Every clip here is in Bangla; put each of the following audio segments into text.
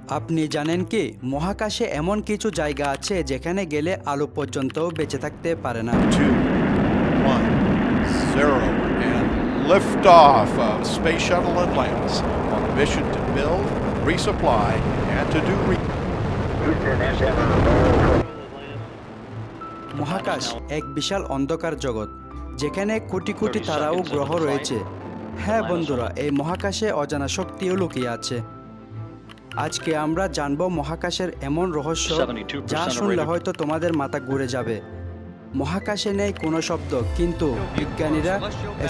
আপনি জানেন কি মহাকাশে এমন কিছু জায়গা আছে যেখানে গেলে আলো পর্যন্ত বেঁচে থাকতে পারে না। 2, 1, 0, and liftoff of Space Shuttle Atlantis on a mission to build, resupply, and to do মহাকাশ এক বিশাল অন্ধকার জগৎ যেখানে কোটি কোটি তারা ও গ্রহ রয়েছে। হ্যাঁ বন্ধুরা, এই মহাকাশে অজানা শক্তিও লুকিয়ে আছে। আজকে আমরা জানব মহাকাশের এমন রহস্য যা শুনলে হয়তো তোমাদের মাথা ঘুরে যাবে। মহাকাশে নেই কোনো শব্দ, কিন্তু বিজ্ঞানীরা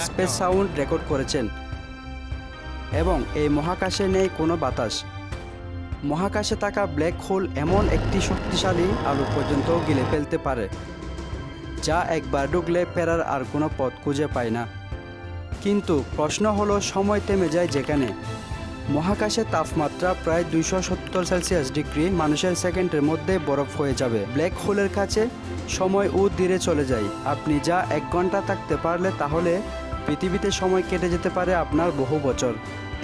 স্পেস সাউন্ড রেকর্ড করেছেন। এবং এই মহাকাশে নেই কোনো বাতাস। মহাকাশে থাকা ব্ল্যাক হোল এমন একটি শক্তিশালী আলো পর্যন্ত গিলে ফেলতে পারে, যা একবার ঢুকলে ফেরার আর কোনো পথ খুঁজে পায় না। কিন্তু প্রশ্ন হলো, সময় থেমে যায় যেখানে। মহাকাশে তাপমাত্রা প্রায় 270 সেলসিয়াস ডিগ্রি, মানুষের সেকেন্ডের মধ্যে বরফ হয়ে যাবে। ব্ল্যাক হোলের কাছে সময় ও ধীরে চলে যায়। আপনি যা 1 ঘন্টা থাকতে পারলে, তাহলে পৃথিবীতে সময় কেটে যেতে পারে আপনার বহু বছর।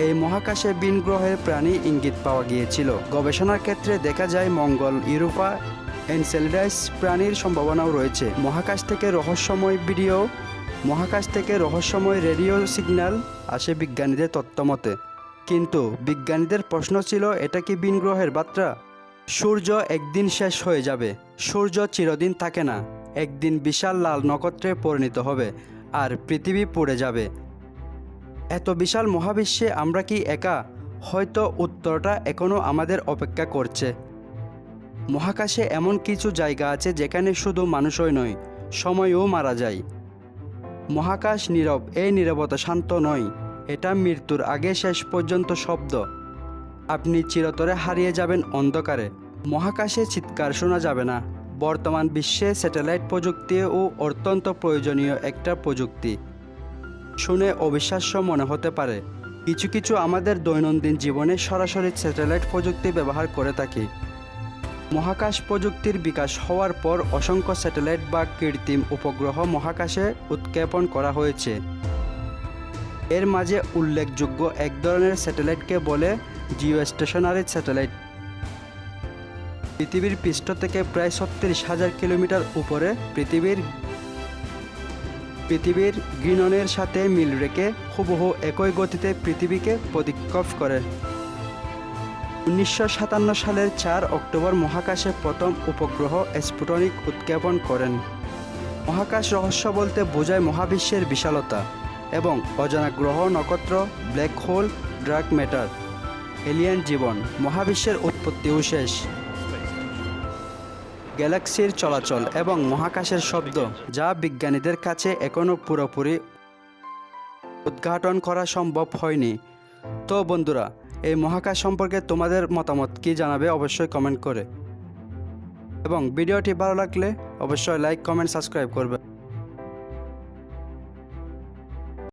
এই মহাকাশে ভিন গ্রহের প্রাণী ইঙ্গিত পাওয়া গিয়েছিল। গবেষণার ক্ষেত্রে দেখা যায় মঙ্গল, ইউরোপা, এনসেলেডাস প্রাণীর সম্ভাবনাও রয়েছে। মহাকাশ থেকে রহস্যময় রেডিও সিগন্যাল আসে বিজ্ঞানীদের তথ্য মতে। কিন্তু বিজ্ঞানীদের প্রশ্ন ছিল, এটা কি ভিন গ্রহের বার্তা? সূর্য একদিন শেষ হয়ে যাবে। সূর্য চিরদিন থাকে না। একদিন বিশাল লাল নক্ষত্রে পরিণত হবে আর পৃথিবী পুড়ে যাবে। এত বিশাল মহাবিশ্বে আমরা কি একা? হয়তো উত্তরটা এখনও আমাদের অপেক্ষা করছে। মহাকাশে এমন কিছু জায়গা আছে যেখানে শুধু মানুষই নয়, সময়ও মারা যায়। মহাকাশ নীরব। এই নীরবতা শান্ত নয়, এটা মৃত্যুর আগে শেষ পর্যন্ত শব্দ। আপনি চিরতরে হারিয়ে যাবেন অন্ধকারে। মহাকাশে চিৎকার শোনা যাবে না। বর্তমান বিশ্বে স্যাটেলাইট প্রযুক্তিও অত্যন্ত প্রয়োজনীয় একটা প্রযুক্তি। শুনে অবিশ্বাস্য মনে হতে পারে, কিছু আমাদের দৈনন্দিন জীবনে সরাসরি স্যাটেলাইট প্রযুক্তি ব্যবহার করে থাকি। মহাকাশ প্রযুক্তির বিকাশ হওয়ার পর অসংখ্য স্যাটেলাইট বা কৃত্রিম উপগ্রহ মহাকাশে উৎক্ষেপণ করা হয়েছে। এর মাঝে উল্লেখযোগ্য এক ধরনের স্যাটেলাইটকে বলে জিওস্টেশনারি স্যাটেলাইট। পৃথিবীর পৃষ্ঠ থেকে প্রায় 36,000 কিলোমিটার উপরে পৃথিবীর ঘূর্ণনের সাথে মিল রেখে হুবহু একই গতিতে পৃথিবীকে প্রতিক্ষেপ করে। 1957 সালের 4 অক্টোবর মহাকাশে প্রথম উপগ্রহ স্পুটনিক উৎক্ষেপণ করেন। মহাকাশ রহস্য বলতে বোঝায় মহাবিশ্বের বিশালতা এবং অজানা গ্রহ, নক্ষত্র, black hole, dark matter, alien জীবন, মহাবিশ্বের উৎপত্তি ও শেষ, গ্যালাক্সির চলাচল এবং মহাকাশের শব্দ, যা বিজ্ঞানীদের কাছে এখনও পুরোপুরি উদ্ঘাটন করা সম্ভব হয়নি। তো বন্ধুরা, এই মহাকাশ সম্পর্কে তোমাদের মতামত কি জানাবে অবশ্যই কমেন্ট করে, এবং ভিডিওটি ভালো লাগলে অবশ্যই লাইক, কমেন্ট, সাবস্ক্রাইব করবে।